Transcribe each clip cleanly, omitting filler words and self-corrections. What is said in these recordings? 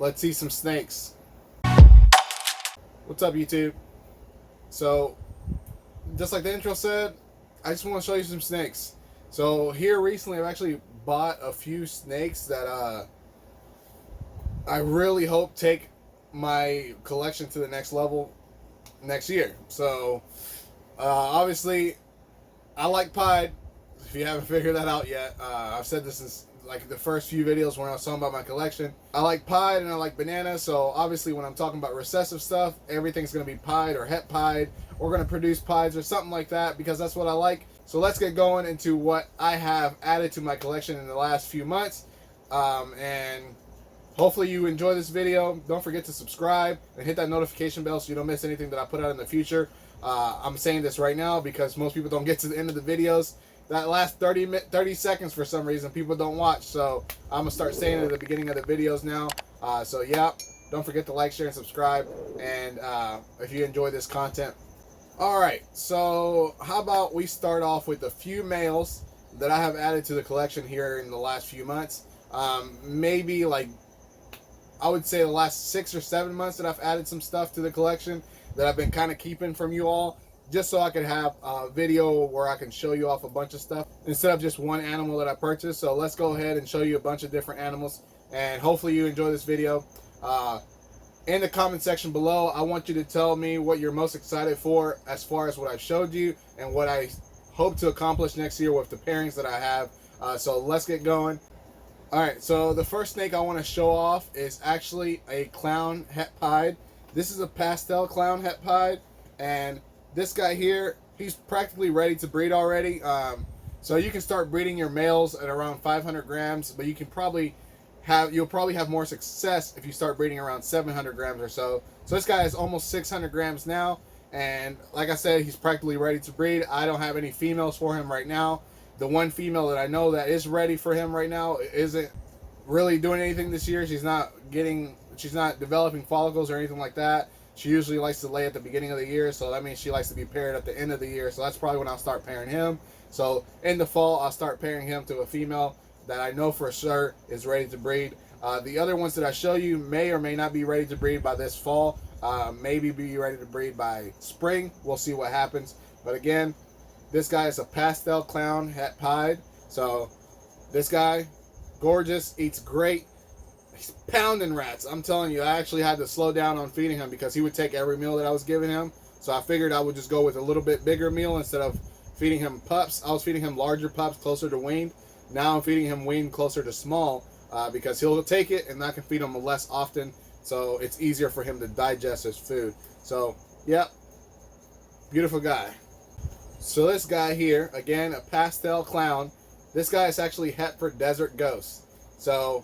let's see some snakes. What's up, YouTube? So, just like the intro said, I just want to show you some snakes. So here recently, I've actually bought a few snakes that I really hope take my collection to the next level next year. So obviously, I like pied. If you haven't figured that out yet, I've said this since like the first few videos when I was talking about my collection. I like pied and I like banana. So obviously, when I'm talking about recessive stuff, everything's going to be pied or het pied. Or going to produce pieds or something like that because that's what I like. So let's get going into what I have added to my collection in the last few months. And hopefully you enjoy this video. Don't forget to subscribe and hit that notification bell so you don't miss anything that I put out in the future. I'm saying this right now because most people don't get to the end of the videos. That last 30 seconds for some reason people don't watch. So I'm going to start saying it at the beginning of the videos now. So yeah, don't forget to like, share, and subscribe. And if you enjoy this content. Alright, so how about we start off with a few males that I have added to the collection here in the last few months. Maybe like, I would say the last 6 or 7 months that I've added some stuff to the collection that I've been kind of keeping from you all. Just so I could have a video where I can show you off a bunch of stuff instead of just one animal that I purchased. So let's go ahead and show you a bunch of different animals. And hopefully you enjoy this video. In the comment section below, I want you to tell me what you're most excited for as far as what I've showed you and what I hope to accomplish next year with the pairings that I have. So let's get going. Alright, so the first snake I want to show off is actually a clown het pied. This is a pastel clown het pied, and this guy here, he's practically ready to breed already. So you can start breeding your males at around 500 grams, but you can you'll probably have more success if you start breeding around 700 grams or so. So this guy is almost 600 grams now, and like I said, he's practically ready to breed. I don't have any females for him right now. The one female that I know that is ready for him right now isn't really doing anything this year. She's not developing follicles or anything like that. She usually likes to lay at the beginning of the year, so that means she likes to be paired at the end of the year. So that's probably when I'll start pairing him. So in the fall, I'll start pairing him to a female that I know for sure is ready to breed. The other ones that I show you may or may not be ready to breed by this fall. Maybe be ready to breed by spring. We'll see what happens. But again, this guy is a pastel clown het pied. So this guy, gorgeous, eats great. He's pounding rats. I'm telling you, I actually had to slow down on feeding him because he would take every meal that I was giving him. So I figured I would just go with a little bit bigger meal instead of feeding him pups. I was feeding him larger pups closer to weaned. Now I'm feeding him weaned closer to small because he'll take it and I can feed him less often. So it's easier for him to digest his food. So, yep, beautiful guy. So this guy here, again, a pastel clown. This guy is actually Hetford Desert Ghost. So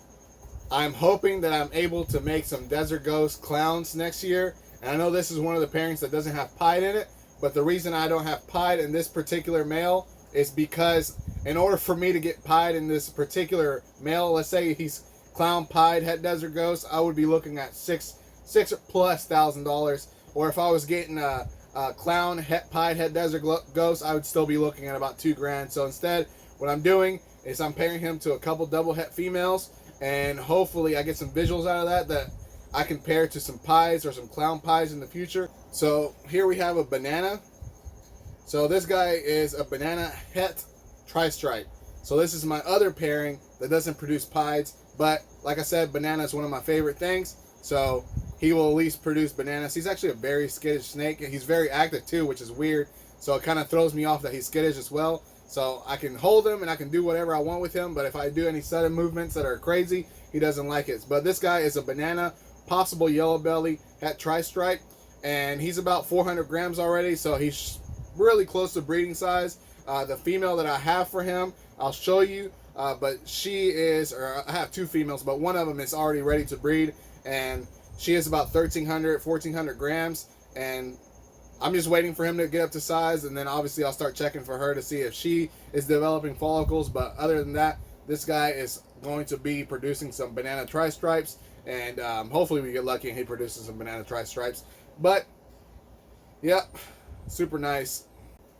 I'm hoping that I'm able to make some Desert Ghost clowns next year. And I know this is one of the pairings that doesn't have pied in it. But the reason I don't have pied in this particular male is because in order for me to get pied in this particular male, let's say he's clown pied het Desert Ghost, I would be looking at $6,000+. Or if I was getting a clown het pied het Desert Ghost, I would still be looking at about $2,000. So instead, what I'm doing is I'm pairing him to a couple double het females, and hopefully I get some visuals out of that I can pair to some pies or some clown pies in the future. So here we have a banana. So this guy is a banana het tri-stripe. So this is my other pairing that doesn't produce pies, but like I said, banana is one of my favorite things. So he will at least produce bananas. He's actually a very skittish snake. He's very active too, which is weird. So it kind of throws me off that he's skittish as well. So I can hold him and I can do whatever I want with him, but if I do any sudden movements that are crazy, he doesn't like it. But this guy is a banana, possible yellow belly, het tri-stripe, and he's about 400 grams already, so he's really close to breeding size. The female that I have for him, I'll show you, but she is, or I have two females, but one of them is already ready to breed, and she is about 1,400 grams, and I'm just waiting for him to get up to size, and then obviously I'll start checking for her to see if she is developing follicles. But other than that, this guy is going to be producing some banana tri-stripes, and hopefully we get lucky and he produces some banana tri-stripes. But yep, super nice.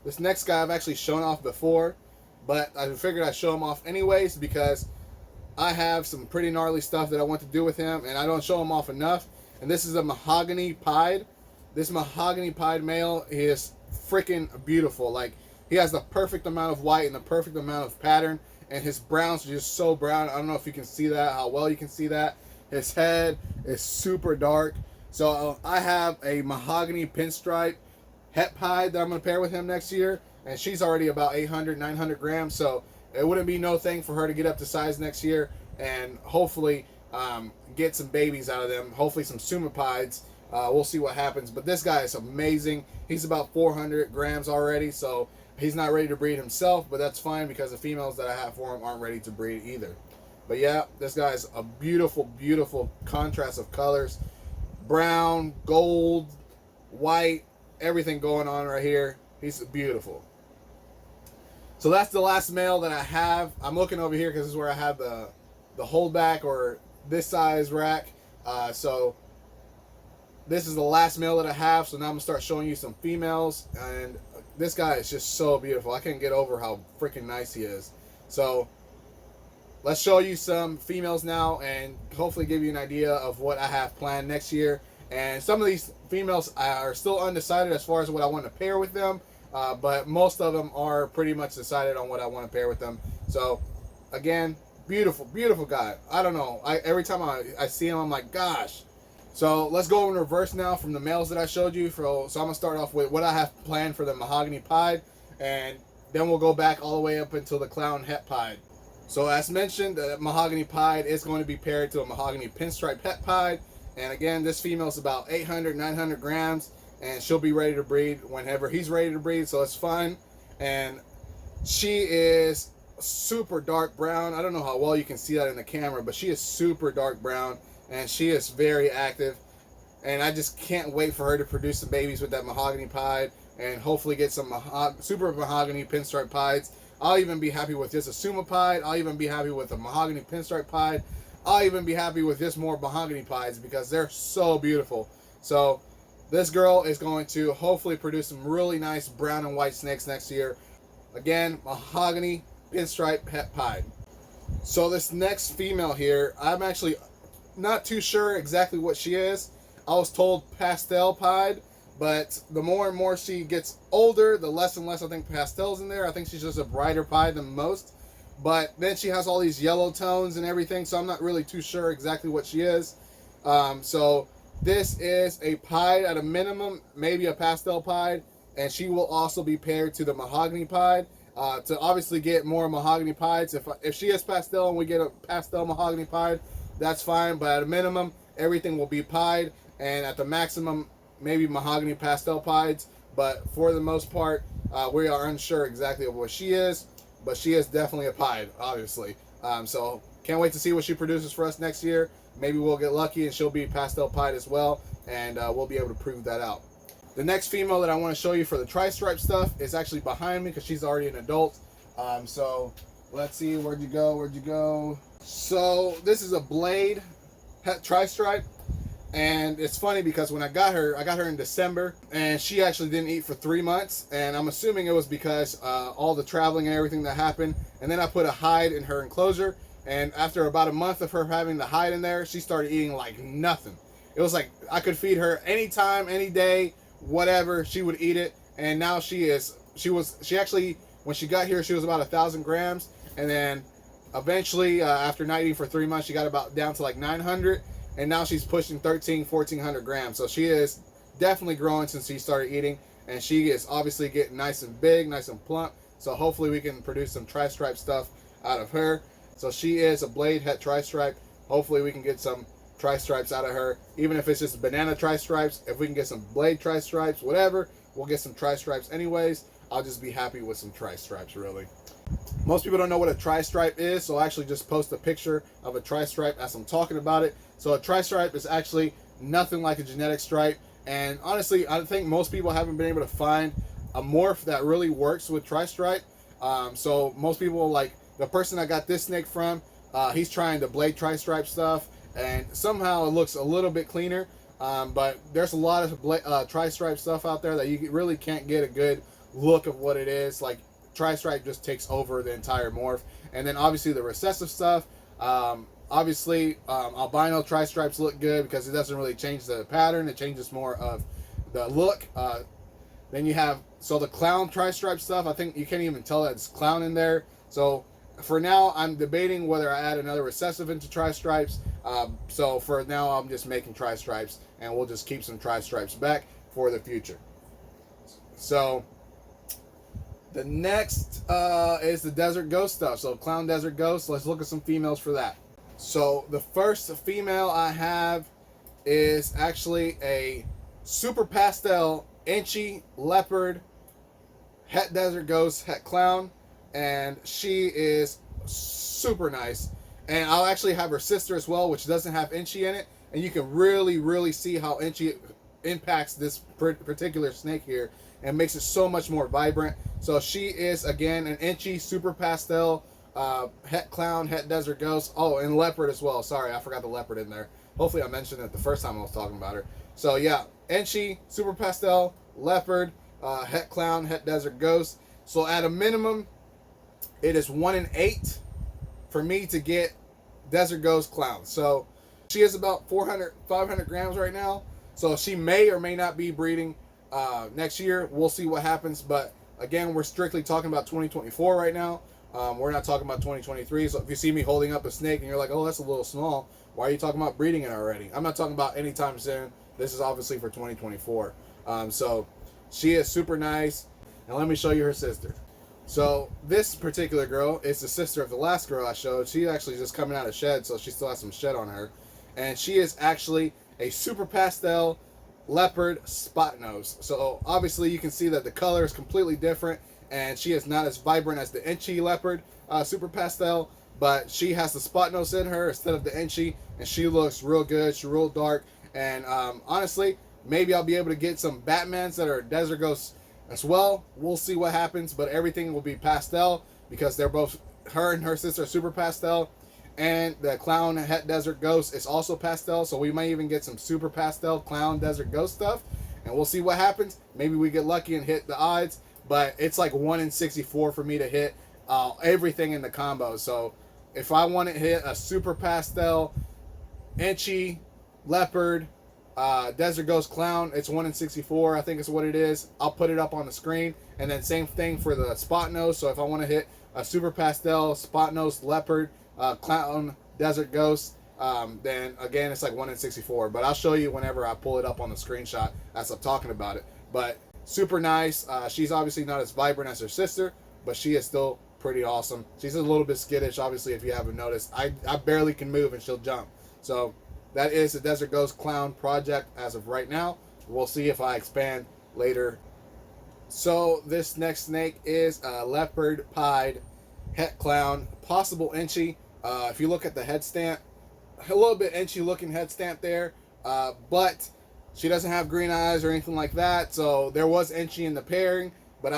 This next guy I've actually shown off before, but I figured I'd show him off anyways because I have some pretty gnarly stuff that I want to do with him, and I don't show him off enough. And this is a mahogany pied. This mahogany pied male, he is freaking beautiful. Like, he has the perfect amount of white and the perfect amount of pattern, and his browns are just so brown. I don't know if you can see that, how well you can see that. His head is super dark. So I have a mahogany pinstripe het pied that I'm going to pair with him next year, and she's already about 800, 900 grams. So it wouldn't be no thing for her to get up to size next year and hopefully get some babies out of them. Hopefully some Sumapides. We'll see what happens. But this guy is amazing. He's about 400 grams already, so he's not ready to breed himself, but that's fine because the females that I have for him aren't ready to breed either. But yeah, this guy is a beautiful, beautiful contrast of colors. Brown, gold, white, everything going on right here. He's beautiful. So that's the last male that I have. I'm looking over here because this is where I have the holdback or this size rack. So this is the last male that I have. So now I'm going to start showing you some females. And this guy is just so beautiful. I can't get over how freaking nice he is. So let's show you some females now and hopefully give you an idea of what I have planned next year. And some of these females are still undecided as far as what I want to pair with them. But most of them are pretty much decided on what I want to pair with them. So again, beautiful, beautiful guy. I don't know. Every time I see him, I'm like, gosh. So let's go in reverse now from the males that I showed you. So I'm going to start off with what I have planned for the mahogany pied. And then we'll go back all the way up until the clown het pied. So as mentioned, the mahogany pied is going to be paired to a mahogany pinstripe het pied. And again, this female is about 800, 900 grams. And she'll be ready to breed whenever he's ready to breed. So it's fun. And she is super dark brown. I don't know how well you can see that in the camera, but she is super dark brown. And she is very active. And I just can't wait for her to produce some babies with that mahogany pied. And hopefully get some super mahogany pinstripe pieds. I'll even be happy with just a Suma pied. I'll even be happy with a mahogany pinstripe pied. I'll even be happy with just more mahogany pieds because they're so beautiful. So this girl is going to hopefully produce some really nice brown and white snakes next year. Again, mahogany pinstripe het pied. So this next female here, I'm actually not too sure exactly what she is. I was told pastel pied, but the more and more she gets older, the less and less I think pastel's in there. I think she's just a brighter pied than most. But then she has all these yellow tones and everything, so I'm not really too sure exactly what she is. So this is a pied at a minimum, maybe a pastel pied, and she will also be paired to the mahogany pied to obviously get more mahogany pieds. If she is pastel and we get a pastel mahogany pied, that's fine. But at a minimum, everything will be pied, and at the maximum, maybe mahogany pastel pieds. But for the most part, we are unsure exactly of what she is. But she is definitely a pied, obviously. So can't wait to see what she produces for us next year. Maybe we'll get lucky and she'll be pastel pied as well, and we'll be able to prove that out. The next female that I want to show you for the tri-stripe stuff is actually behind me because she's already an adult. So let's see, where'd you go? So this is a blade tri-stripe. And it's funny because when I got her in December, and she actually didn't eat for 3 months, and I'm assuming it was because all the traveling and everything that happened. And then I put a hide in her enclosure, and after about a month of her having the hide in there, she started eating like nothing. It was like I could feed her anytime, any day, whatever, she would eat it. And now she actually, when she got here, she was about 1,000 grams, and then eventually after not eating for 3 months, she got about down to like 900. And now she's pushing 1,400 grams. So she is definitely growing since she started eating. And she is obviously getting nice and big, nice and plump. So hopefully we can produce some tri-stripe stuff out of her. So she is a blade het tri-stripe. Hopefully we can get some tri-stripes out of her. Even if it's just banana tri-stripes. If we can get some blade tri-stripes, whatever. We'll get some tri-stripes anyways. I'll just be happy with some tri-stripes, really. Most people don't know what a tri-stripe is, so I'll actually just post a picture of a tri-stripe as I'm talking about it. So a tri-stripe is actually nothing like a genetic stripe, and honestly, I think most people haven't been able to find a morph that really works with tri-stripe. So most people, like the person I got this snake from, he's trying the blade tri-stripe stuff, and somehow it looks a little bit cleaner. But there's a lot of tri-stripe stuff out there that you really can't get a good look of what it is. Like tri-stripe just takes over the entire morph. And then obviously the recessive stuff, Obviously, albino tri-stripes look good because it doesn't really change the pattern. It changes more of the look. Then you have, so the clown tri-stripe stuff, I think you can't even tell that it's clown in there. So for now, I'm debating whether I add another recessive into tri-stripes. So for now, I'm just making tri-stripes, and we'll just keep some tri-stripes back for the future. So the next is the Desert Ghost stuff. So Clown Desert Ghost, let's look at some females for that. So the first female I have is actually a super pastel inchy leopard het Desert Ghost het clown, and she is super nice. And I'll actually have her sister as well, which doesn't have inchy in it, and you can really see how inchy impacts this particular snake here and makes it so much more vibrant. So she is, again, an inchy super pastel het clown, het Desert Ghost. Oh, and leopard as well. Sorry, I forgot the leopard in there. Hopefully I mentioned it the first time I was talking about her. So yeah, inchy, super pastel, leopard, het clown, het Desert Ghost. So at a minimum, it is 1 in 8 for me to get Desert Ghost clown. So she is about 500 grams right now. So she may or may not be breeding next year. We'll see what happens. But again, we're strictly talking about 2024 right now. We're not talking about 2023. So if you see me holding up a snake and you're like, oh, that's a little small, why are you talking about breeding it already? I'm not talking about anytime soon. This is obviously for 2024. So she is super nice. And let me show you her sister. So this particular girl is the sister of the last girl I showed. She's actually just coming out of shed, so she still has some shed on her. And she is actually a super pastel leopard spot nose. So obviously you can see that the color is completely different, and she is not as vibrant as the inchy leopard super pastel, but she has the spot nose in her instead of the inchy, and she looks real good. She's real dark, and honestly, maybe I'll be able to get some Batmans that are Desert Ghosts as well. We'll see what happens, but everything will be pastel because they're both, her and her sister, are super pastel. And the Clown Het Desert Ghost is also pastel, so we might even get some super pastel Clown Desert Ghost stuff, and we'll see what happens. Maybe we get lucky and hit the odds, but it's like 1 in 64 for me to hit everything in the combo. So if I want to hit a super pastel inchy leopard Desert Ghost clown, it's 1 in 64, I think is what it is. I'll put it up on the screen. And then same thing for the spot nose. So if I want to hit a super pastel spot nose leopard clown Desert Ghost, then again it's like 1 in 64. But I'll show you whenever I pull it up on the screenshot as I'm talking about it. But super nice. She's obviously not as vibrant as her sister, but she is still pretty awesome. She's a little bit skittish, obviously, if you haven't noticed. I barely can move and she'll jump. So that is the Desert Ghost Clown project as of right now. We'll see if I expand later. So this next snake is a leopard pied het clown, possible inchy. If you look at the head stamp, a little bit inchy looking head stamp there, but she doesn't have green eyes or anything like that. So there was inchy in the pairing, but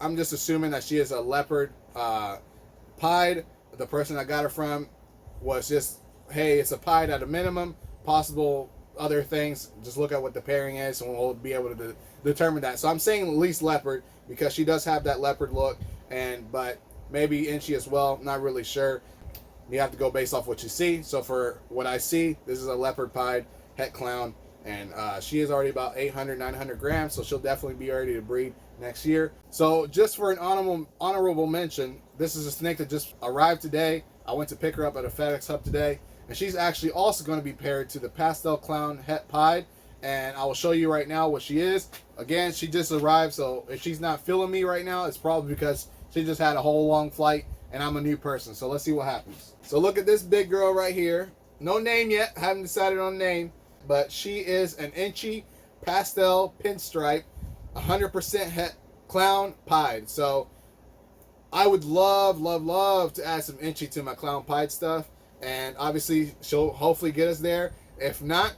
I'm just assuming that she is a leopard pied. The person I got her from was just, hey, it's a pied at a minimum, possible other things. Just look at what the pairing is and we'll be able to determine that. So I'm saying at least leopard because she does have that leopard look, but maybe inchy as well, not really sure. You have to go based off what you see. So for what I see, this is a leopard pied het clown, and she is already about 800-900 grams, so she'll definitely be ready to breed next year. So just for an honorable mention, this is a snake that just arrived today. I went to pick her up at a FedEx hub today, and she's actually also going to be paired to the pastel clown het pied, and I will show you right now what she is. Again, she just arrived, so if she's not feeling me right now, it's probably because she just had a whole long flight and I'm a new person. So let's see what happens. So look at this big girl right here. No name yet, haven't decided on name, but she is an inchy pastel pinstripe 100% het clown pied. So I would love to add some inchy to my clown pied stuff, and obviously she'll hopefully get us there. If not,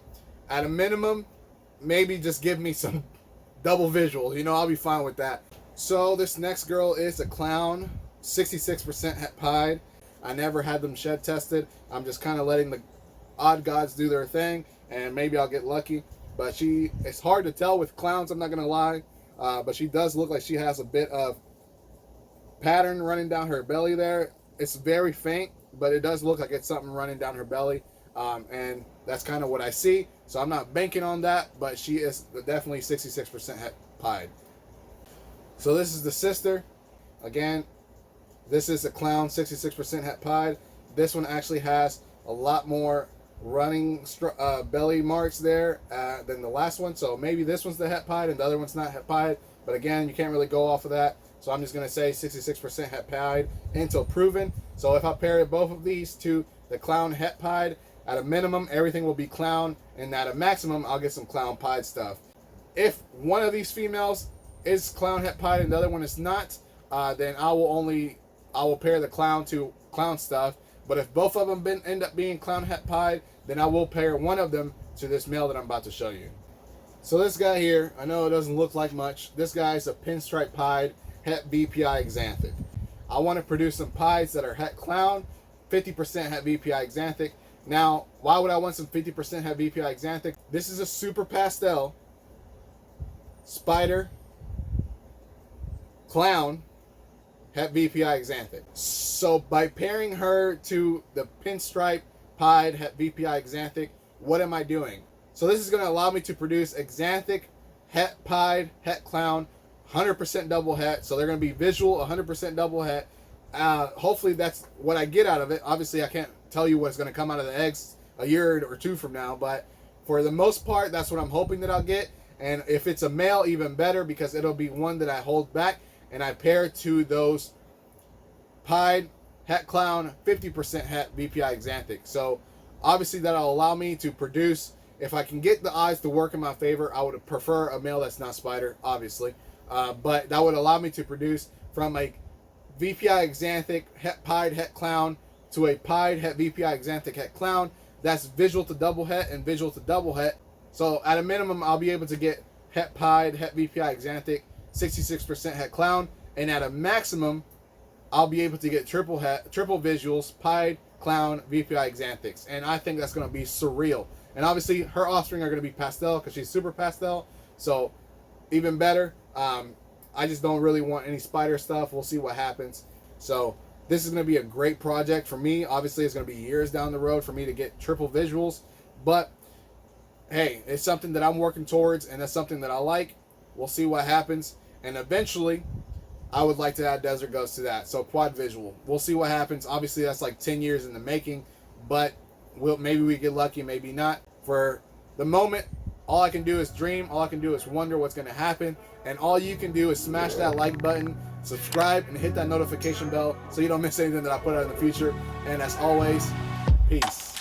at a minimum, maybe just give me some double visual. I'll be fine with that. So this next girl is a clown 66% het pied. I never had them shed tested. I'm just kind of letting the odd gods do their thing, and maybe I'll get lucky. But it's hard to tell with clowns, I'm not going to lie. But she does look like she has a bit of pattern running down her belly there. It's very faint, but it does look like it's something running down her belly. And that's kind of what I see. So I'm not banking on that, but she is definitely 66% het pied. So this is the sister. Again, this is a clown, 66% het pied. This one actually has a lot more running belly marks there than the last one. So maybe this one's the het pied and the other one's not het pied. But again, you can't really go off of that. So I'm just going to say 66% het pied until proven. So if I pair both of these to the clown het pied, at a minimum, everything will be clown. And at a maximum, I'll get some clown pied stuff. If one of these females is clown het pied and the other one is not, then I will pair the clown to clown stuff. But if both of them end up being clown het pied, then I will pair one of them to this male that I'm about to show you. So this guy here, I know it doesn't look like much. This guy is a pinstripe pied het VPI Xanthic. I want to produce some pieds that are het clown, 50% het VPI Xanthic. Now, why would I want some 50% het VPI Xanthic? This is a super pastel spider clown het VPI Xanthic. So by pairing her to the pinstripe pied het VPI Xanthic, what am I doing? So this is going to allow me to produce Xanthic, het pied, het clown, 100% double het. So they're going to be visual, 100% double het. Hopefully that's what I get out of it. Obviously, I can't tell you what's going to come out of the eggs a year or two from now, but for the most part, that's what I'm hoping that I'll get. And if it's a male, even better, because it'll be one that I hold back and I pair to those pied, het clown, 50% het VPI Xanthic. So obviously that'll allow me to produce, if I can get the odds to work in my favor, I would prefer a male that's not spider, obviously. But that would allow me to produce from a VPI Xanthic het pied het clown to a pied het VPI Xanthic het clown. That's visual to double het and visual to double het. So at a minimum, I'll be able to get het pied het VPI Xanthic, 66% het clown, and at a maximum, I'll be able to get triple visuals, pied, clown, VPI Xanthics. And I think that's going to be surreal. And obviously, her offspring are going to be pastel because she's super pastel. So even better. I just don't really want any spider stuff. We'll see what happens. So this is going to be a great project for me. Obviously, it's going to be years down the road for me to get triple visuals. But hey, it's something that I'm working towards, and that's something that I like. We'll see what happens. And eventually, I would like to add Desert Ghost to that. So quad visual. We'll see what happens. Obviously, that's like 10 years in the making. But maybe we get lucky, maybe not. For the moment, all I can do is dream. All I can do is wonder what's going to happen. And all you can do is smash that like button, subscribe, and hit that notification bell so you don't miss anything that I put out in the future. And as always, peace.